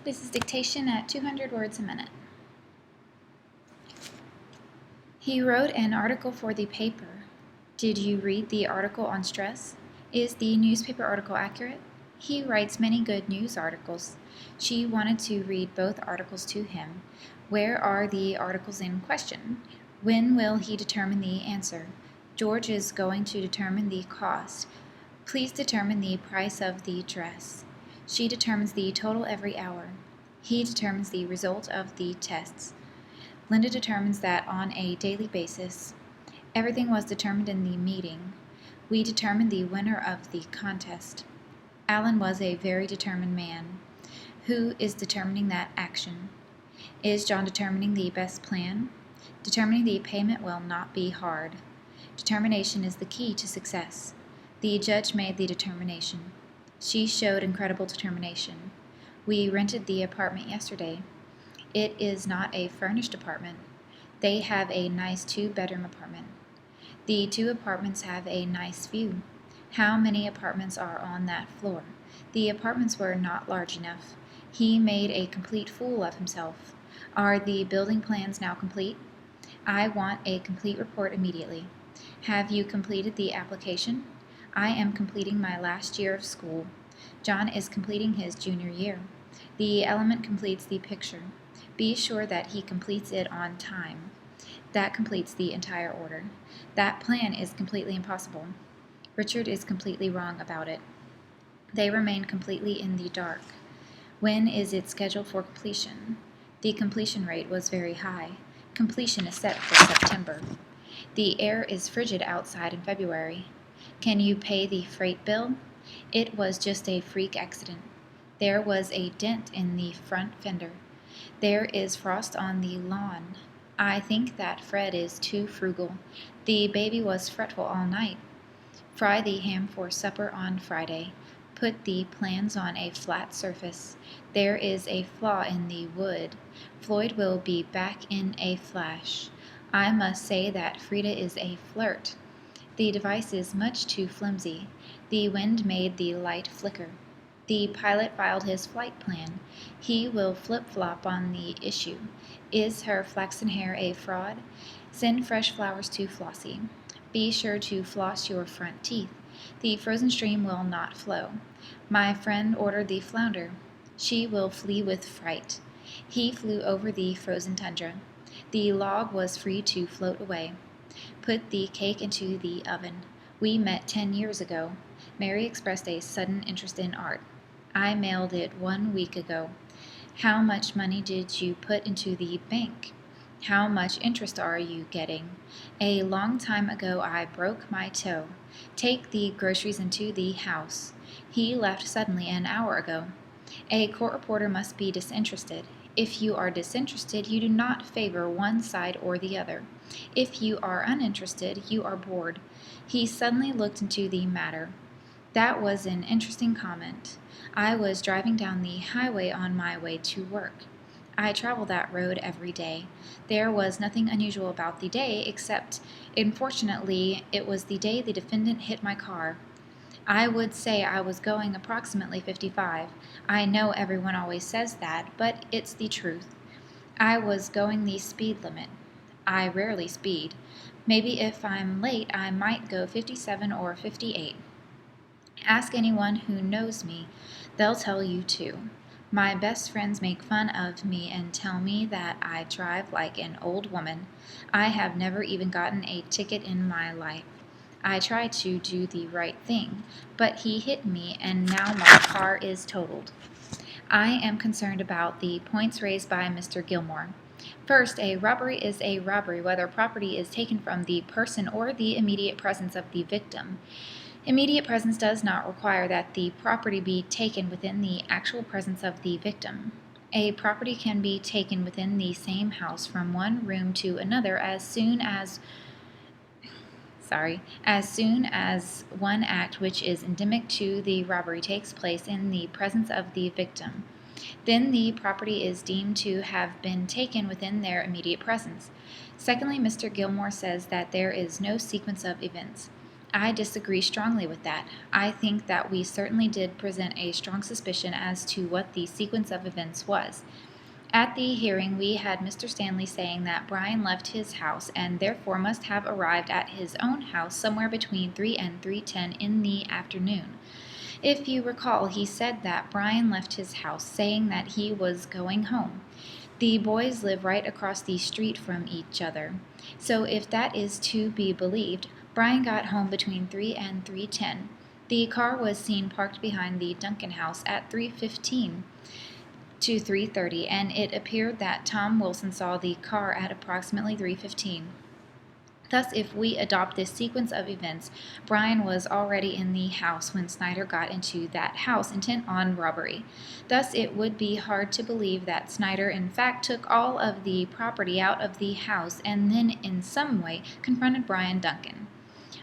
This is dictation at 200 words a minute. He wrote an article for the paper. Did you read the article on stress? Is the newspaper article accurate? He writes many good news articles. She wanted to read both articles to him. Where are the articles in question? When will he determine the answer? George is going to determine the cost. Please determine the price of the dress. She determines the total every hour. He determines the result of the tests. Linda determines that on a daily basis. Everything was determined in the meeting. We determined the winner of the contest. Alan was a very determined man. Who is determining that action? Is John determining the best plan? Determining the payment will not be hard. Determination is the key to success. The judge made the determination. She showed incredible determination. We rented the apartment yesterday. It is not a furnished apartment. They have a nice 2-bedroom apartment. The 2 apartments have a nice view. How many apartments are on that floor? The apartments were not large enough. He made a complete fool of himself. Are the building plans now complete? I want a complete report immediately. Have you completed the application? I am completing my last year of school. John is completing his junior year. The element completes the picture. Be sure that he completes it on time. That completes the entire order. That plan is completely impossible. Richard is completely wrong about it. They remain completely in the dark. When is it scheduled for completion? The completion rate was very high. Completion is set for September. The air is frigid outside in February. Can you pay the freight bill? It was just a freak accident. There was a dent in the front fender. There is frost on the lawn. I think that Fred is too frugal. The baby was fretful all night. Fry the ham for supper on Friday. Put the plans on a flat surface. There is a flaw in the wood. Floyd will be back in a flash. I must say that Frida is a flirt. The device is much too flimsy. The wind made the light flicker. The pilot filed his flight plan. He will flip-flop on the issue. Is her flaxen hair a fraud? Send fresh flowers to Flossie. Be sure to floss your front teeth. The frozen stream will not flow. My friend ordered the flounder. She will flee with fright. He flew over the frozen tundra. The log was free to float away. Put the cake into the oven. We met 10 years ago. Mary expressed a sudden interest in art. I mailed it 1 week ago. How much money did you put into the bank? How much interest are you getting? A long time ago I broke my toe. Take the groceries into the house. He left suddenly an hour ago. A court reporter must be disinterested. If you are disinterested, you do not favor one side or the other. If you are uninterested, you are bored. He suddenly looked into the matter. That was an interesting comment. I was driving down the highway on my way to work. I travel that road every day. There was nothing unusual about the day, except, unfortunately, it was the day the defendant hit my car. I would say I was going approximately 55. I know everyone always says that, but it's the truth. I was going the speed limit. I rarely speed. Maybe if I'm late, I might go 57 or 58. Ask anyone who knows me. They'll tell you too. My best friends make fun of me and tell me that I drive like an old woman. I have never even gotten a ticket in my life. I try to do the right thing, but he hit me and now my car is totaled. I am concerned about the points raised by Mr. Gilmore. First, a robbery is a robbery whether property is taken from the person or the immediate presence of the victim. Immediate presence does not require that the property be taken within the actual presence of the victim. A property can be taken within the same house from one room to another as soon as one act which is endemic to the robbery takes place in the presence of the victim. Then the property is deemed to have been taken within their immediate presence. Secondly, Mr. Gilmore says that there is no sequence of events. I disagree strongly with that. I think that we certainly did present a strong suspicion as to what the sequence of events was. At the hearing, we had Mr. Stanley saying that Brian left his house and therefore must have arrived at his own house somewhere between 3 and 3:10 in the afternoon. If you recall, he said that Brian left his house saying that he was going home. The boys live right across the street from each other. So if that is to be believed, Brian got home between 3 and 3:10. The car was seen parked behind the Duncan house at 3:15 to 3:30, and it appeared that Tom Wilson saw the car at approximately 3:15. Thus, if we adopt this sequence of events, Brian was already in the house when Snyder got into that house intent on robbery. Thus, it would be hard to believe that Snyder in fact took all of the property out of the house and then in some way confronted Brian Duncan.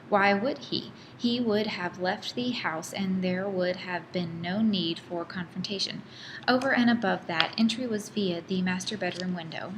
Why would he? He would have left the house and there would have been no need for confrontation. Over and above that, entry was via the master bedroom window.